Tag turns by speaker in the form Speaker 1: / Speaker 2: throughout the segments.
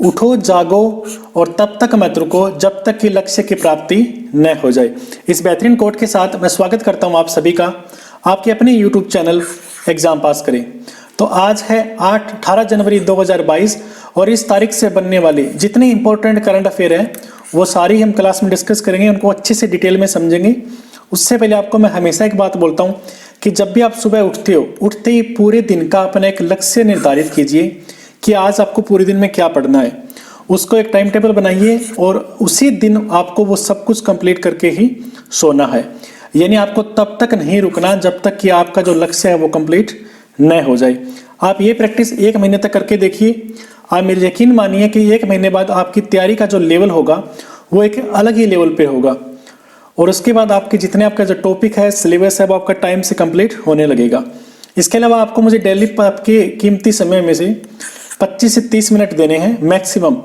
Speaker 1: उठो जागो और तब तक मत रुको जब तक कि लक्ष्य की प्राप्ति न हो जाए। इस बेहतरीन कोट के साथ मैं स्वागत करता हूं आप सभी का आपके अपने YouTube चैनल एग्जाम पास करें। तो आज है 18 जनवरी 2022 और इस तारीख से बनने वाले जितने इंपॉर्टेंट करंट अफेयर हैं वो सारी हम क्लास में डिस्कस करेंगे, उनको अच्छे से डिटेल में समझेंगे। उससे पहले आपको मैं हमेशा एक बात बोलता हूँ कि जब भी आप सुबह उठते हो, उठते ही पूरे दिन का अपना एक लक्ष्य निर्धारित कीजिए कि आज आपको पूरे दिन में क्या पढ़ना है। उसको एक टाइम टेबल बनाइए और उसी दिन आपको वो सब कुछ कंप्लीट करके ही सोना है। यानी आपको तब तक नहीं रुकना जब तक कि आपका जो लक्ष्य है वो कंप्लीट न हो जाए। आप ये प्रैक्टिस 1 महीने तक करके देखिए। आप मेरे यकीन मानिए कि 1 महीने बाद आपकी तैयारी का जो लेवल होगा वो एक अलग ही लेवल पे होगा और उसके बाद आपके जितने आपका जो टॉपिक है, सिलेबस है, वो आपका टाइम से कंप्लीट होने लगेगा। इसके अलावा आपको मुझे डेली आपके कीमती समय में से 25 से 30 मिनट देने हैं मैक्सिमम।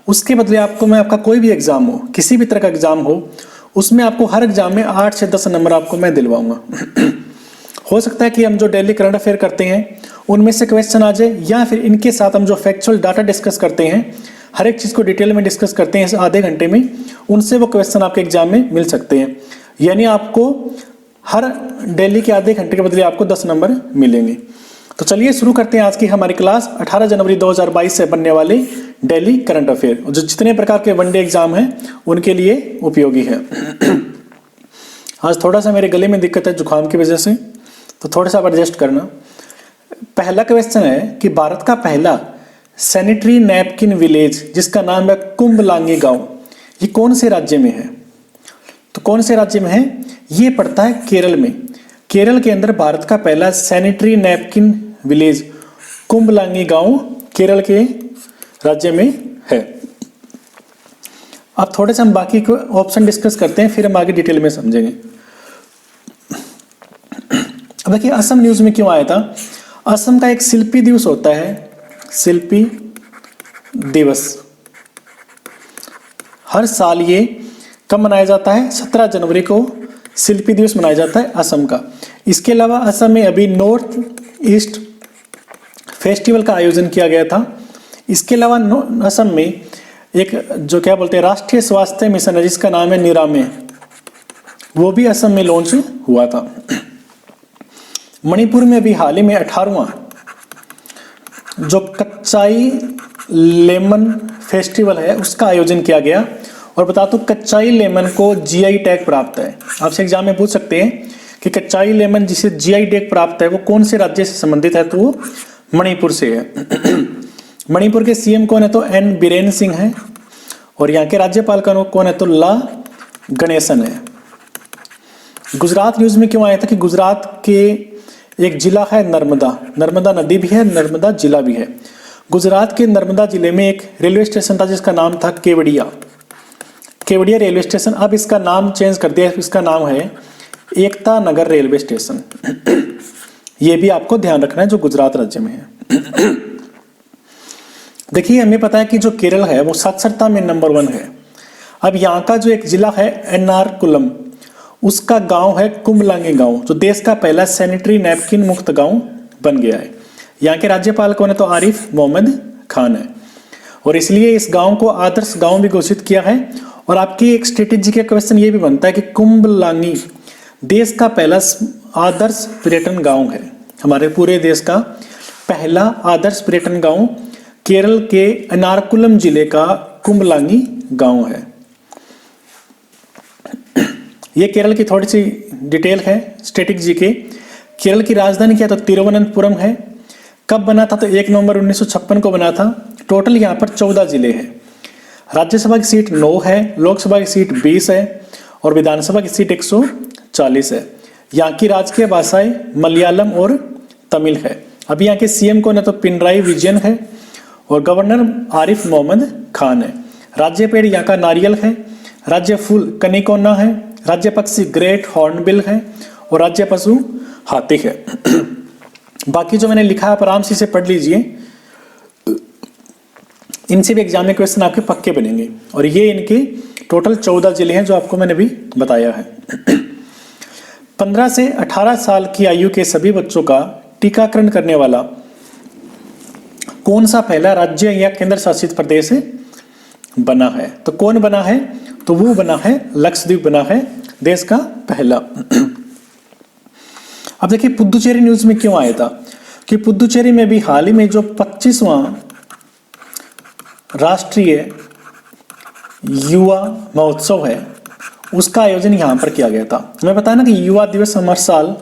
Speaker 1: उसके बदले आपको मैं आपका कोई भी एग्जाम हो, किसी भी तरह का एग्जाम हो, उसमें आपको हर एग्जाम में 8 से 10 नंबर आपको मैं दिलवाऊंगा। हो सकता है कि हम जो डेली करंट अफेयर करते हैं उनमें से क्वेश्चन आ जाए, या फिर इनके साथ हम जो फैक्चुअल डाटा डिस्कस करते हैं, हर एक चीज़ को डिटेल में डिस्कस करते हैं आधे घंटे में, उनसे वो क्वेश्चन आपके एग्जाम में मिल सकते हैं। यानी आपको हर डेली के आधे घंटे के बदले आपको 10 नंबर मिलेंगे। तो चलिए शुरू करते हैं आज की हमारी क्लास। 18 जनवरी 2022 से बनने वाले डेली करंट अफेयर जो जितने प्रकार के वनडे एग्जाम हैं उनके लिए उपयोगी है। आज थोड़ा सा मेरे गले में दिक्कत है जुकाम की वजह से, तो थोड़ा सा एडजस्ट करना। पहला क्वेश्चन है कि भारत का पहला सैनिटरी नैपकिन विलेज जिसका नाम है कुंभलांगी गांव, ये कौन से राज्य में है? तो कौन से राज्य में है? ये पड़ता है केरल में। केरल के अंदर भारत का पहला सैनिटरी नैपकिन विलेज कुंभलांगी गांव केरल के राज्य में है। अब थोड़े से हम बाकी को ऑप्शन डिस्कस करते हैं, फिर हम आगे डिटेल में समझेंगे। अब देखिए असम न्यूज में क्यों आया था। असम का एक शिल्पी दिवस होता है, शिल्पी दिवस। हर साल ये कब मनाया जाता है? 17 जनवरी को शिल्पी दिवस मनाया जाता है असम का। इसके अलावा असम में अभी नॉर्थ ईस्ट फेस्टिवल का आयोजन किया गया था। इसके अलावा असम में एक जो क्या बोलते हैं राष्ट्रीय स्वास्थ्य मिशन है जिसका नाम है निरामे, वो भी असम में लॉन्च हुआ था। मणिपुर में अभी हाल ही में 18वां जो कच्चाई लेमन फेस्टिवल है उसका आयोजन किया गया। और बता दो कच्चाई लेमन को जीआई टैग प्राप्त है। आपसे एग्जाम में पूछ सकते हैं कि कच्चाई लेमन जिसे जीआई टैग प्राप्त है वो कौन से राज्य से संबंधित है, तो वो मणिपुर से है। मणिपुर के सीएम कौन है? तो एन बीरेन सिंह है। और यहाँ के राज्यपाल का कौन है? तो ला गणेशन है। गुजरात न्यूज में क्यों आया था कि गुजरात के एक जिला है नर्मदा, नर्मदा नदी भी है, नर्मदा जिला भी है। गुजरात के नर्मदा जिले में एक रेलवे स्टेशन था जिसका नाम था केवड़िया, केवड़िया रेलवे स्टेशन। अब इसका नाम चेंज कर दिया, इसका नाम है एकता नगर रेलवे स्टेशन। ये भी आपको ध्यान रखना है जो गुजरात राज्य में है। देखिए हमें पता है कि जो केरल है वो साक्षरता में नंबर 1 है। अब यहाँ का जो एक जिला है एर्नाकुलम, उसका गांव है कुंभलांगी गांव जो देश का पहला सैनिटरी नैपकिन मुक्त गांव बन गया है। यहाँ के राज्यपाल कौन है? तो आरिफ मोहम्मद खान है। और इसलिए इस गांव को आदर्श गांव भी घोषित किया है। और आपकी एक स्ट्रेटेजी का क्वेश्चन ये भी बनता है कि कुंभलांगी देश का पहला आदर्श पर्यटन गांव है। हमारे पूरे देश का पहला आदर्श पर्यटन गांव केरल के एर्नाकुलम जिले का कुंभलांगी गांव है। ये केरल की थोड़ी सी डिटेल है स्ट्रेटेजी के। केरल की राजधानी क्या? तो तिरुवनंतपुरम है। कब बना था? तो 1 नवंबर 1956 को बना था। टोटल यहाँ पर 14 जिले हैं। राज्यसभा की सीट 9 है, लोकसभा की सीट 20 है और विधानसभा की सीट 140 है। यहाँ की राजकीय भाषाएं मलयालम और तमिल है। अभी यहाँ के सीएम कौन है? तो पिनराई विजयन है और गवर्नर आरिफ मोहम्मद खान है। राज्य पेड़ यहाँ का नारियल है, राज्य फूल कनिकोना है, राज्य पक्षी ग्रेट हॉर्नबिल है और राज्य पशु हाथी है। बाकी जो मैंने लिखा है आप आराम से इसे पढ़ लीजिए, इनसे भी एग्जाम में क्वेश्चन आपके पक्के बनेंगे। और ये इनके टोटल 14 जिले हैं जो आपको मैंने भी बताया है। 15 से 18 साल की आयु के सभी बच्चों का टीकाकरण करने वाला कौन सा पहला राज्य या केंद्र शासित प्रदेश बना है? तो कौन बना है? तो वो बना है लक्षद्वीप, बना है देश का पहला। अब देखिए पुदुचेरी न्यूज में क्यों आया था कि पुदुचेरी में भी हाल ही में जो 25वां राष्ट्रीय युवा महोत्सव है उसका आयोजन यहाँ पर किया गया था। मैं बताया ना कि युवा दिवस हम हर साल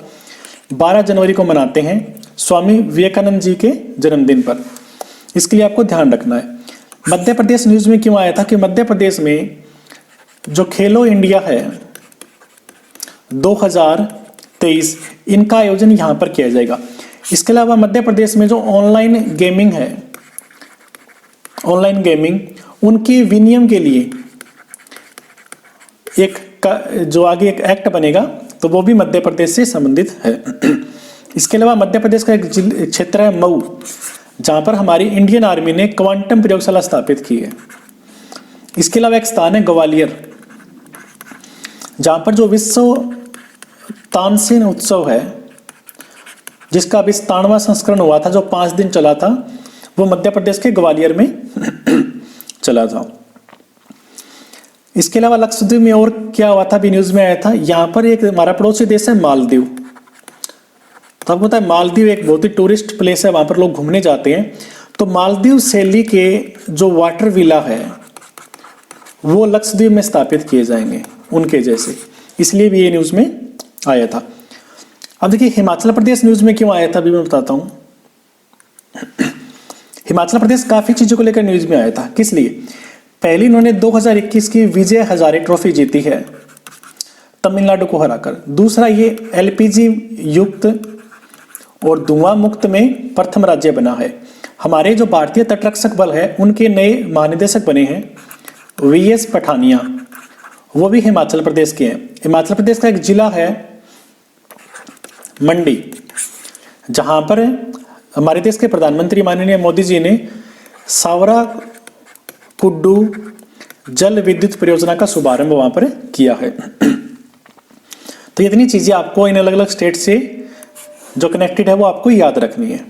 Speaker 1: 12 जनवरी को मनाते हैं स्वामी विवेकानंद जी के जन्मदिन पर, इसके लिए आपको ध्यान रखना है। मध्य प्रदेश न्यूज में क्यों आया था कि मध्य प्रदेश में जो खेलो इंडिया है 2023 इनका आयोजन यहाँ पर किया जाएगा। इसके अलावा मध्य प्रदेश में जो ऑनलाइन गेमिंग है, ऑनलाइन गेमिंग, उनके विनियम के लिए जो आगे एक एक्ट बनेगा तो वो भी मध्य प्रदेश से संबंधित है। इसके अलावा मध्य प्रदेश का एक क्षेत्र है मऊ, जहां पर हमारी इंडियन आर्मी ने क्वांटम प्रयोगशाला स्थापित की है। इसके अलावा एक स्थान है ग्वालियर, जहां पर जो विश्व तानसेन उत्सव है जिसका अभी 97वां संस्करण हुआ था जो 5 दिन चला था, वो मध्य प्रदेश के ग्वालियर में चला था। इसके अलावा लक्षद्वीप में और क्या हुआ था, भी न्यूज में आया था। यहाँ पर एक हमारा पड़ोसी देश है मालदीव। तो आपको पता है मालदीव एक बहुत ही टूरिस्ट प्लेस है, वहां पर लोग घूमने जाते हैं। तो मालदीव शैली के जो वाटर विला है वो लक्षद्वीप में स्थापित किए जाएंगे उनके जैसे, इसलिए भी ये न्यूज में आया था। अब देखिए हिमाचल प्रदेश न्यूज में क्यों आया था, अभी मैं बताता हूं। हिमाचल प्रदेश काफी चीजों को लेकर न्यूज में आया था। किस लिए? पहली इन्होंने 2021 की विजय हजारे ट्रॉफी जीती है तमिलनाडु को हराकर। दूसरा ये एलपीजी युक्त और धुआं मुक्त में प्रथम राज्य बना है। हमारे जो भारतीय तटरक्षक बल है उनके नए महानिदेशक बने हैं वीएस पठानिया, वो भी हिमाचल प्रदेश के हैं। हिमाचल प्रदेश का एक जिला है मंडी, जहां पर हमारे देश के प्रधानमंत्री माननीय मोदी जी ने सावरा कुड्डू जल विद्युत परियोजना का शुभारंभ वहां पर किया है। तो इतनी चीजें आपको इन अलग अलग स्टेट से जो कनेक्टेड है वो आपको याद रखनी है।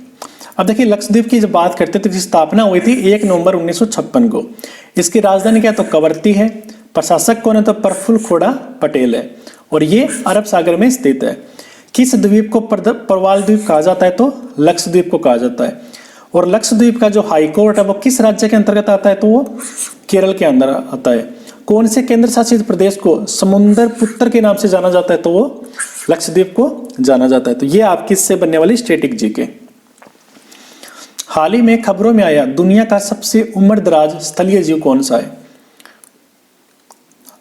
Speaker 1: अब देखिए लक्षद्वीप की जब बात करते हैं तो इसकी स्थापना हुई थी 1 नवंबर 1956 को। इसकी राजधानी क्या तो कवरत्ती है, प्रशासक कौन है तो प्रफुल्ल खोड़ा पटेल है, और ये अरब सागर में स्थित है। किस द्वीप को प्रवाल द्वीप कहा जाता है तो लक्षद्वीप को कहा जाता है। और लक्षद्वीप का जो हाई कोर्ट है वो किस राज्य के अंतर्गत आता है तो वो केरल के अंदर आता है। कौन से केंद्र शासित प्रदेश को समुद्र पुत्र के नाम से जाना जाता है तो वो लक्षद्वीप को जाना जाता है। तो ये आपकी इससे बनने वाली स्टैटिक जीके। हाल ही में खबरों में आया दुनिया का सबसे उम्रदराज स्थलीय जीव कौन सा है,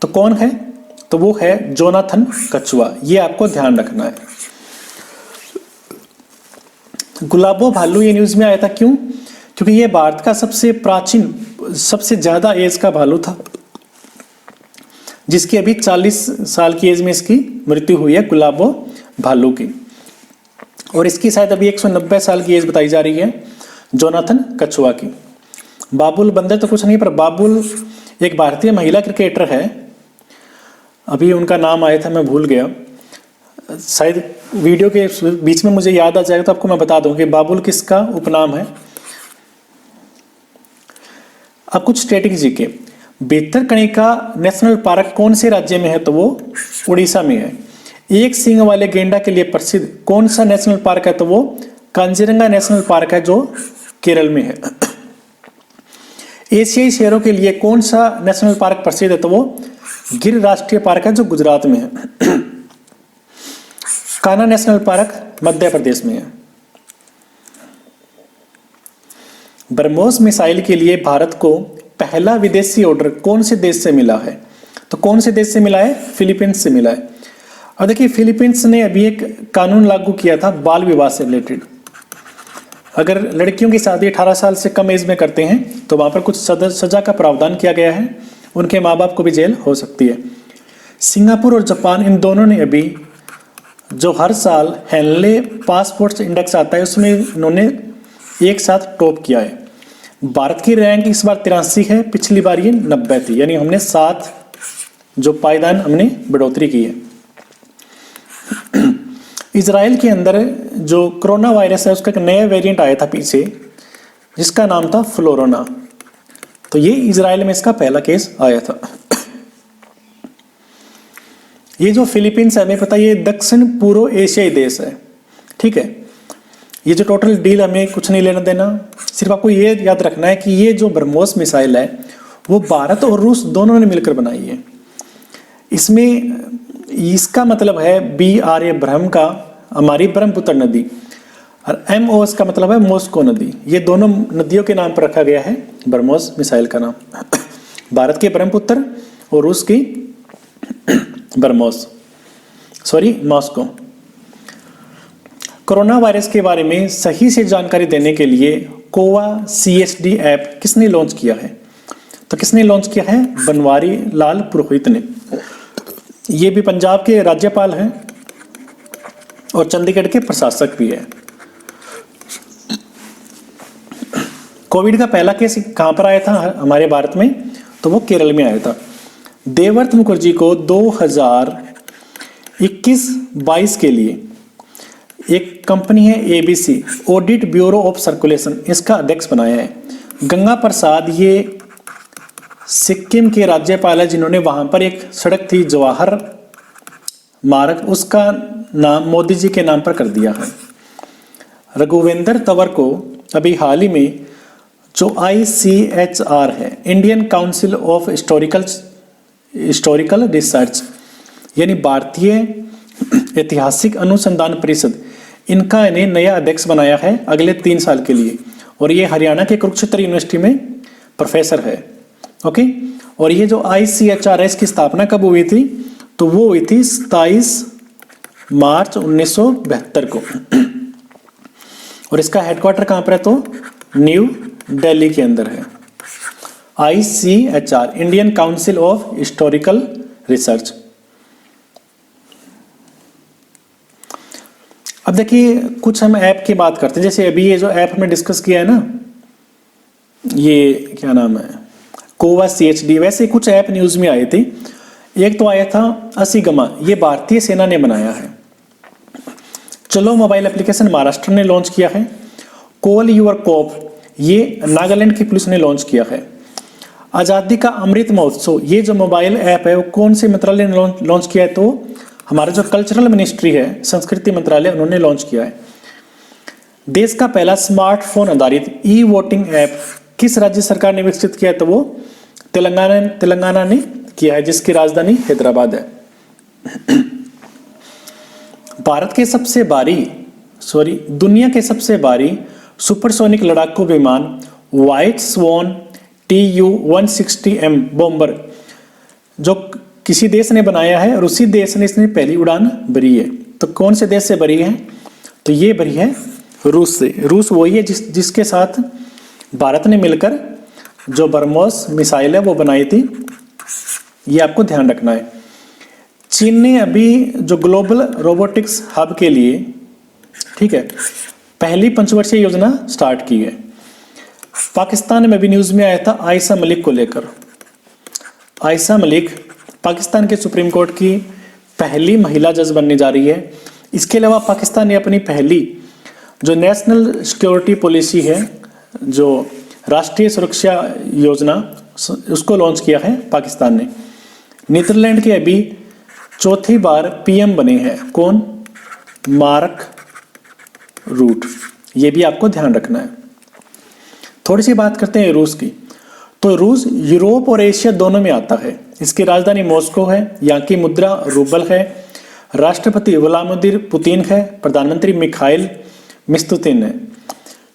Speaker 1: तो कौन है तो वो है जोनाथन कछुआ। ये आपको ध्यान रखना है। गुलाबो भालू ये न्यूज में आया था, क्यों? क्योंकि ये भारत का सबसे प्राचीन सबसे ज्यादा एज का भालू था, जिसकी अभी 40 साल की एज में इसकी मृत्यु हुई है गुलाबो भालू की, और इसकी शायद अभी 190 साल की एज बताई जा रही है जोनाथन कछुआ की। बाबुल बंदर तो कुछ नहीं, पर बाबुल एक भारतीय महिला क्रिकेटर है, अभी उनका नाम आया था मैं भूल गया, शायद वीडियो के बीच में मुझे याद आ जाएगा तो आपको मैं बता दूं कि बाबुल किसका उपनाम है। अब कुछ static GK. Bhitarkanika national park कौन से राज्य में है तो वो उड़ीसा में है। एक सींग वाले गेंडा के लिए प्रसिद्ध कौन सा नेशनल पार्क है तो वो कांजीरंगा नेशनल पार्क है जो केरल में है। एशियाई शेरों के लिए कौन सा नेशनल पार्क प्रसिद्ध है तो वो गिर राष्ट्रीय पार्क है जो गुजरात में है। कान्हा नेशनल पार्क मध्य प्रदेश में है। ब्रह्मोस मिसाइल के लिए भारत को पहला विदेशी ऑर्डर कौन से देश से मिला है तो कौन से देश से मिला है? फिलीपींस से मिला है। और देखिए फिलीपींस ने अभी एक कानून लागू किया था बाल विवाह से रिलेटेड। अगर लड़कियों की शादी 18 साल से कम एज में करते हैं तो वहां पर कुछ सजा का प्रावधान किया गया है, उनके माँ बाप को भी जेल हो सकती है। सिंगापुर और जापान इन दोनों ने अभी जो हर साल हेनले पासपोर्ट इंडेक्स आता है उसमें इन्होंने एक साथ टॉप किया है। भारत की रैंक इस बार 83 है, पिछली बार ये 90 थी, यानी हमने 7 जो पायदान हमने बढ़ोतरी की है। इजराइल के अंदर जो कोरोना वायरस है उसका एक नया वेरिएंट आया था पीछे, जिसका नाम था फ्लोरोना। तो ये इजराइल में इसका पहला केस आया था। ये जो फिलीपींस है, हमें पता है ये दक्षिण पूर्व एशियाई देश है, ठीक है। ये जो टोटल डील हमें कुछ नहीं लेना देना, सिर्फ आपको ये याद रखना है कि ये जो ब्रह्मोस मिसाइल है वो भारत और रूस दोनों ने मिलकर बनाई है। इसमें इसका मतलब है BR ए ब्रह्म का हमारी ब्रह्मपुत्र नदी, और MOS का मतलब है मॉस्को नदी। ये दोनों नदियों के नाम पर रखा गया है ब्रह्मोस मिसाइल का नाम। भारत के ब्रह्मपुत्र और रूस की मॉस्को। कोरोना वायरस के बारे में सही से जानकारी देने के लिए कोवा CSD ऐप किसने लॉन्च किया है? तो किसने लॉन्च किया है? बनवारी लाल पुरोहित ने। ये भी पंजाब के राज्यपाल हैं और चंडीगढ़ के प्रशासक भी है। कोविड का पहला केस कहां पर आया था हमारे भारत में? तो वो केरल में आया था। देवव्रत मुखर्जी को 2021-22 के लिए एक कंपनी है ABC audit bureau of circulation, इसका अध्यक्ष बनाया है। गंगा प्रसाद ये सिक्किम के राज्यपाल है, जिन्होंने वहां पर एक सड़क थी जवाहर मार्ग, उसका नाम मोदी जी के नाम पर कर दिया है। रघुवेंद्र तंवर को अभी हाल ही में जो ICHR है, Indian council of historical research, यानी भारतीय ऐतिहासिक अनुसंधान परिषद, इनका इन्हें नया अध्यक्ष बनाया है अगले 3 साल के लिए। और ये हरियाणा के कुरुक्षेत्र यूनिवर्सिटी में प्रोफेसर है। ओके, और ये जो ICHR है इसकी स्थापना कब हुई थी? तो वो हुई थी 27 मार्च 1972 को। और इसका हेडक्वार्टर कहां पर है? तो न्यू दिल्ली के अंदर है। ICHR Indian council of historical research. अब देखिए कुछ हम ऐप की बात करते हैं। जैसे अभी ये जो ऐप हमने डिस्कस किया है ना, ये क्या नाम है, कोवा CSD, वैसे कुछ ऐप न्यूज में आए थे। एक तो आया था असीगमा, ये भारतीय सेना ने बनाया है। चलो मोबाइल एप्लीकेशन महाराष्ट्र ने लॉन्च किया है। कॉल यूर कॉप, ये नागालैंड की पुलिस ने लॉन्च किया है। आज़ादी का अमृत महोत्सव, ये जो मोबाइल ऐप है वो कौन से मंत्रालय ने लॉन्च किया है? तो हमारा जो कल्चरल मिनिस्ट्री है, संस्कृति मंत्रालय, उन्होंने लॉन्च किया है। देश का पहला स्मार्टफोन आधारित ई-वोटिंग ऐप किस राज्य सरकार ने विकसित किया है? तो वो तेलंगाना ने किया है, जिसकी राजधानी हैदराबाद है। दुनिया के सबसे भारी सुपरसोनिक लड़ाकू विमान व्हाइट स्वॉन TU-160M बॉम्बर जो किसी देश ने बनाया है और उसी देश ने इसने पहली उड़ान भरी है। तो कौन से देश से भरी है? तो ये भरी है रूस से। रूस वही है जिसके साथ भारत ने मिलकर जो ब्रह्मोस मिसाइल है वो बनाई थी। ये आपको ध्यान रखना है। चीन ने अभी जो ग्लोबल रोबोटिक्स हब के लिए, ठीक है, पहली पंचवर्षीय योजना स्टार्ट की है। पाकिस्तान में भी न्यूज में आया था आयशा मलिक को लेकर। आयशा मलिक पाकिस्तान के सुप्रीम कोर्ट की पहली महिला जज बनने जा रही है। इसके अलावा पाकिस्तान ने अपनी पहली जो नेशनल सिक्योरिटी पॉलिसी है, जो राष्ट्रीय सुरक्षा योजना, उसको लॉन्च किया है पाकिस्तान ने। नीदरलैंड के अभी चौथी बार PM बने हैं। कौन? Mark Rutte. ये भी आपको ध्यान रखना है। थोड़ी सी बात करते हैं रूस की। तो रूस यूरोप और एशिया दोनों में आता है। इसकी राजधानी मॉस्को है, यहाँ की मुद्रा रूबल है, राष्ट्रपति व्लादिमीर पुतिन है, प्रधानमंत्री मिखाइल मिशुस्तिन है।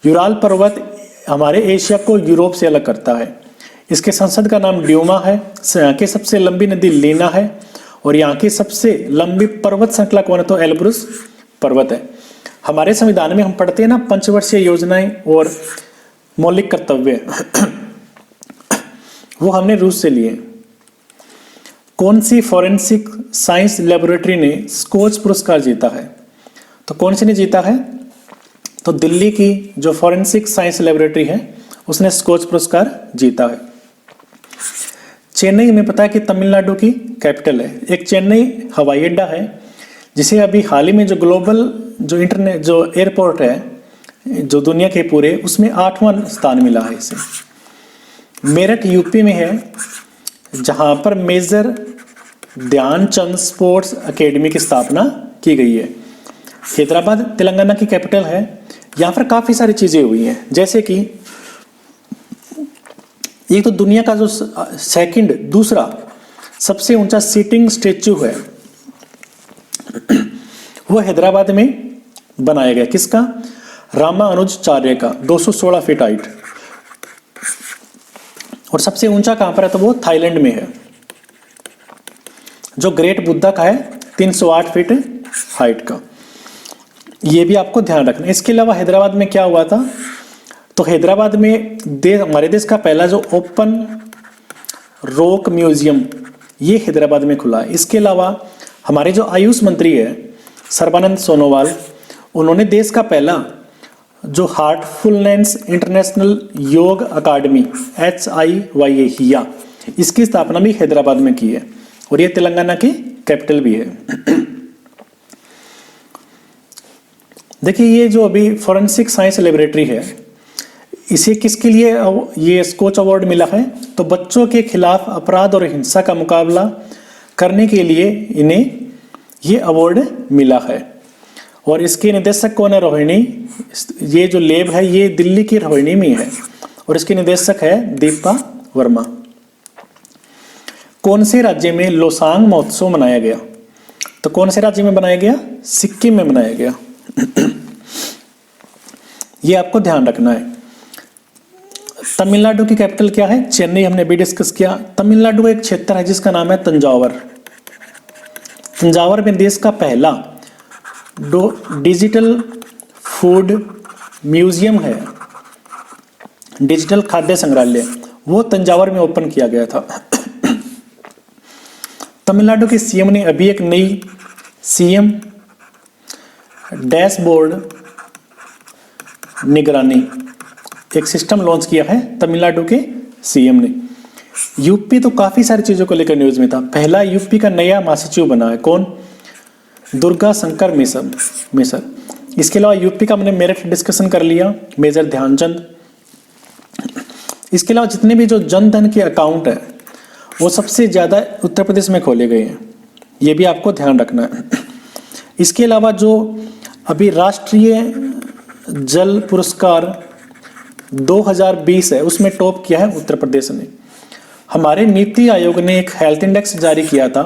Speaker 1: यूराल पर्वत हमारे एशिया को यूरोप से अलग करता है। इसके संसद का नाम ड्यूमा है। यहाँ की सबसे लंबी नदी लीना है और यहाँ की सबसे लंबी पर्वत श्रृंखला कौन है? तो एल्ब्रुस पर्वत है। हमारे संविधान में हम पढ़ते हैं ना पंचवर्षीय योजनाएं और मौलिक कर्तव्य, वो हमने रूस से लिए। कौन सी फॉरेंसिक साइंस लेबोरेटरी ने स्कोच पुरस्कार जीता है? तो कौन सी ने जीता है? तो दिल्ली की जो फॉरेंसिक साइंस लेबोरेटरी है उसने स्कोच पुरस्कार जीता है। चेन्नई में पता है कि तमिलनाडु की कैपिटल है। एक चेन्नई हवाई अड्डा है जिसे अभी हाल ही में जो ग्लोबल जो इंटरनेट जो एयरपोर्ट है जो दुनिया के पूरे, उसमें 8वां स्थान मिला है इसे। मेरठ यूपी में है, जहां पर मेजर ध्यानचंद स्पोर्ट्स एकेडमी की स्थापना की गई है। हैदराबाद तेलंगाना की कैपिटल है। यहाँ पर काफ़ी सारी चीज़ें हुई हैं, जैसे कि ये तो दुनिया का जो दूसरा सबसे ऊंचा सीटिंग स्टेच्यू है वो हैदराबाद में बनाया गया। किसका? रामानुजाचार्य का, 216 फीट हाइट। और सबसे ऊंचा कहां पर है? तो वो थाईलैंड में है, जो ग्रेट बुद्धा का है, 308 फीट हाइट का। ये भी आपको ध्यान रखना। इसके अलावा हैदराबाद में क्या हुआ था? तो हैदराबाद में हमारे देश का पहला जो ओपन रॉक म्यूजियम, ये हैदराबाद में खुला है। इसके अलावा हमारे जो आयुष मंत्री है सर्बानंद सोनोवाल, उन्होंने देश का पहला जो हार्टफुलनेस इंटरनेशनल योग अकादमी HIYA हिया, इसकी स्थापना भी हैदराबाद में की है। और ये तेलंगाना की कैपिटल भी है। देखिए, ये जो अभी फॉरेंसिक साइंस लेबोरेटरी है, इसे किसके लिए ये स्कोच अवार्ड मिला है? तो बच्चों के खिलाफ अपराध और हिंसा का मुकाबला करने के लिए इन्हें ये अवार्ड मिला है। और इसके निदेशक कौन है? रोहिणी। ये जो लैब है ये दिल्ली की रोहिणी में है और इसके निदेशक है दीपा वर्मा। कौन से राज्य में लोसांग महोत्सव मनाया गया? तो कौन से राज्य में बनाया गया? सिक्किम में मनाया गया। ये आपको ध्यान रखना है। तमिलनाडु की कैपिटल क्या है? चेन्नई, हमने भी डिस्कस किया। तमिलनाडु एक क्षेत्र है जिसका नाम है तंजावर। तंजावर में देश का पहला डिजिटल फूड म्यूजियम है, डिजिटल खाद्य संग्रहालय, वो तंजावर में ओपन किया गया था। तमिलनाडु के सीएम ने अभी एक नई सीएम डैशबोर्ड निगरानी एक सिस्टम लॉन्च किया है तमिलनाडु के सीएम ने। यूपी तो काफी सारी चीजों को लेकर न्यूज में था। पहला यूपी का नया महासचिव बना है कौन? दुर्गा शंकर मिसर। इसके अलावा यूपी का हमने मेरिट डिस्कशन कर लिया, मेजर ध्यानचंद। इसके अलावा जितने भी जो जनधन के अकाउंट है वो सबसे ज्यादा उत्तर प्रदेश में खोले गए हैं, ये भी आपको ध्यान रखना है। इसके अलावा जो अभी राष्ट्रीय जल पुरस्कार 2020 है उसमें टॉप किया है उत्तर प्रदेश ने। हमारे नीति आयोग ने एक हेल्थ इंडेक्स जारी किया था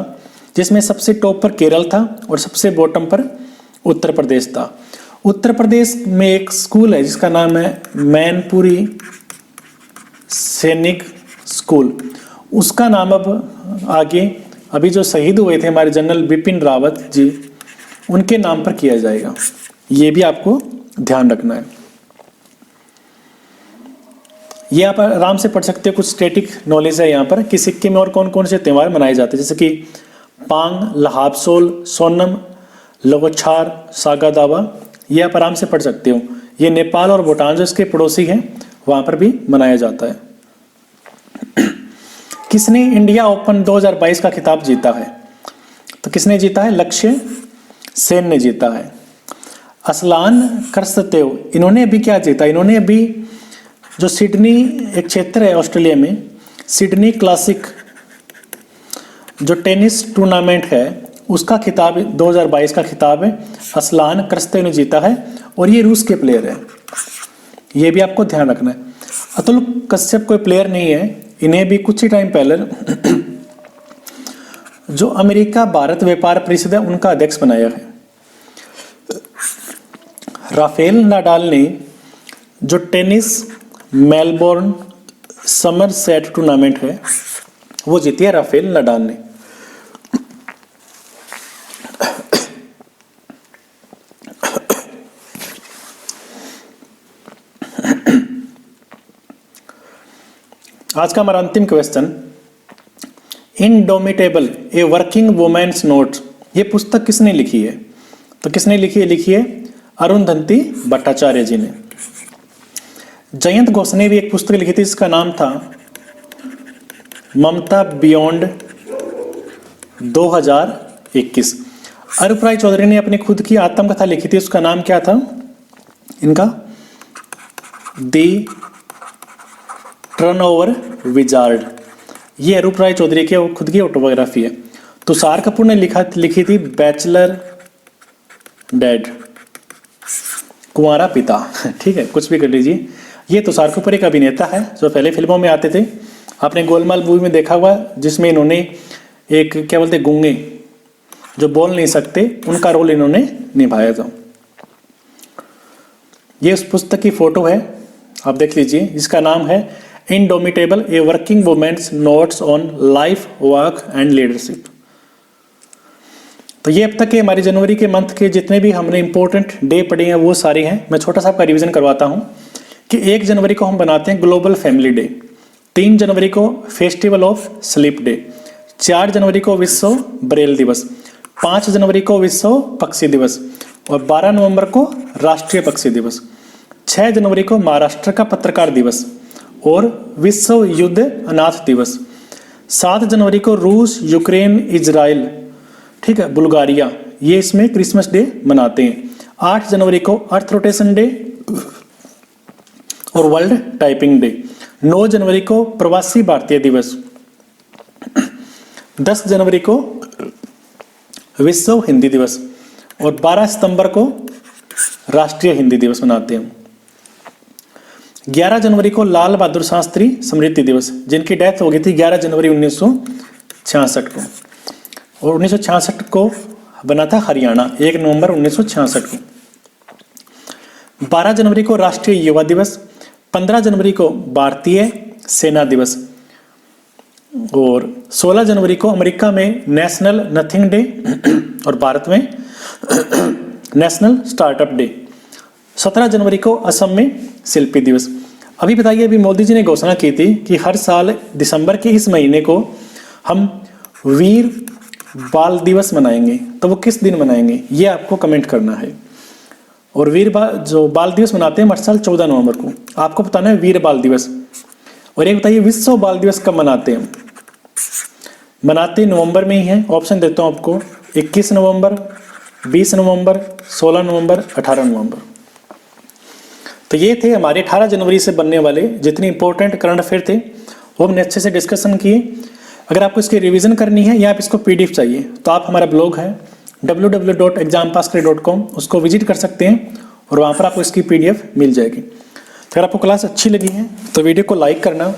Speaker 1: जिसमें सबसे टॉप पर केरल था और सबसे बॉटम पर उत्तर प्रदेश था। उत्तर प्रदेश में एक स्कूल है जिसका नाम है मैनपुरी सैनिक स्कूल, उसका नाम अब आगे अभी जो शहीद हुए थे हमारे जनरल बिपिन रावत जी, उनके नाम पर किया जाएगा। ये भी आपको ध्यान रखना है। ये आप आराम से पढ़ सकते हो, कुछ स्टैटिक नॉलेज है यहाँ पर कि सिक्किम में और कौन कौन से त्यौहार मनाए जाते हैं, जैसे कि पांग, लहाबसोल, सोनम, लोगोछार, सागा दावा। ये आप आराम से पढ़ सकते हो। ये नेपाल और भूटान जो इसके पड़ोसी हैं वहाँ पर भी मनाया जाता है। किसने इंडिया ओपन 2022 का खिताब जीता है? तो किसने जीता है? लक्ष्य सेन ने जीता है। असलान करसतेव, इन्होंने अभी क्या जीता? इन्होंने अभी जो सिडनी एक क्षेत्र है ऑस्ट्रेलिया में, सिडनी क्लासिक जो टेनिस टूर्नामेंट है उसका खिताब 2022 का खिताब है असलान करसतेव ने जीता है और ये रूस के प्लेयर है। ये भी आपको ध्यान रखना है। अतुल कश्यप कोई प्लेयर नहीं है, इन्हें भी कुछ ही टाइम पहले जो अमेरिका भारत व्यापार परिषद है उनका अध्यक्ष बनाया है। राफेल नाडाल ने जो tennis Melbourne summer set tournament है वो जीती है राफेल नाडाल ने। आज का हमारा अंतिम question, indomitable a working women's note, ये पुस्तक किसने लिखी है? तो किसने लिखी है? लिखी है अरुंधति भट्टाचार्य जी ने। जयंत घोष ने भी एक पुस्तक लिखी थी जिसका नाम था ममता बियॉन्ड 2021। अरूप राय चौधरी ने अपनी खुद की आत्मकथा लिखी थी, उसका नाम क्या था इनका? दी टर्नओवर विजार्ड। ये अरूप राय चौधरी की खुद की ऑटोबायोग्राफी है। तुषार कपूर ने लिखी थी बैचलर डैड, कुंवारा पिता। ठीक है, कुछ भी कर लीजिए। ये तुषार कपूर एक अभिनेता है जो पहले फिल्मों में आते थे। आपने गोलमाल मूवी में देखा हुआ, जिसमें इन्होंने एक क्या बोलते गूंगे जो बोल नहीं सकते, उनका रोल इन्होंने निभाया था। ये उस पुस्तक की फोटो है, आप देख लीजिए, जिसका नाम है indomitable a working women's notes on life work and leadership. तो ये अब तक के हमारे जनवरी के मंथ के जितने भी हमने इंपॉर्टेंट डे पढ़े हैं वो सारे हैं। मैं छोटा सा आपका रिवीजन करवाता हूँ कि 1 जनवरी को हम बनाते हैं ग्लोबल फैमिली डे, 3 जनवरी को फेस्टिवल ऑफ स्लीप डे, 4 जनवरी को विश्व ब्रेल दिवस, 5 जनवरी को विश्व पक्षी दिवस और 12 नवंबर को राष्ट्रीय पक्षी दिवस, 6 जनवरी को महाराष्ट्र का पत्रकार दिवस और विश्व युद्ध अनाथ दिवस, 7 जनवरी को रूस, यूक्रेन, इजराइल, ठीक है, बुल्गारिया, ये इसमें क्रिसमस डे मनाते हैं। 8 जनवरी को अर्थ रोटेशन डे और वर्ल्ड टाइपिंग डे, 9 जनवरी को प्रवासी भारतीय दिवस, 10 जनवरी को विश्व हिंदी दिवस और 12 सितंबर को राष्ट्रीय हिंदी दिवस मनाते हैं। 11 जनवरी को लाल बहादुर शास्त्री स्मृति दिवस, जिनकी डेथ हो गई थी 11 जनवरी 1966 को, और 1966 को बना था हरियाणा 1 नवंबर 1966 को। 12 जनवरी को राष्ट्रीय युवा दिवस, 15 जनवरी को भारतीय सेना दिवस और 16 जनवरी को अमेरिका में नेशनल नथिंग डे और भारत में नेशनल स्टार्टअप डे। 17 जनवरी को असम में शिल्पी दिवस। अभी बताइए, अभी मोदी जी ने घोषणा की थी कि हर साल दिसंबर के इस महीने को हम वीर बाल दिवस मनाएंगे, तो वो किस दिन मनाएंगे ये आपको कमेंट करना है। और जो बाल दिवस मनाते हैं हर साल 14 नवंबर को, आपको बताना है वीर बाल दिवस। और एक बताइए विश्व बाल दिवस कब मनाते हैं? मनाते नवंबर में ही है। ऑप्शन देता हूं आपको, 21 नवंबर, 20 नवंबर, 16 नवंबर, 18 नवंबर। तो ये थे हमारे 18 जनवरी से बनने वाले जितने इंपॉर्टेंट करंट अफेयर थे, वो हमने अच्छे से डिस्कशन किए। अगर आपको इसकी रिवीजन करनी है या आप इसको पीडीएफ चाहिए तो आप हमारा ब्लॉग है www.exampaskare.com, उसको विजिट कर सकते हैं और वहाँ पर आपको इसकी पीडीएफ मिल जाएगी। तो अगर आपको क्लास अच्छी लगी है तो वीडियो को लाइक करना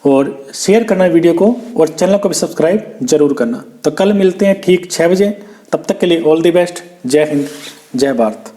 Speaker 1: और शेयर करना वीडियो को, और चैनल को भी सब्सक्राइब जरूर करना। तो कल मिलते हैं ठीक 6 बजे, तब तक के लिए ऑल द बेस्ट। जय हिंद, जय भारत।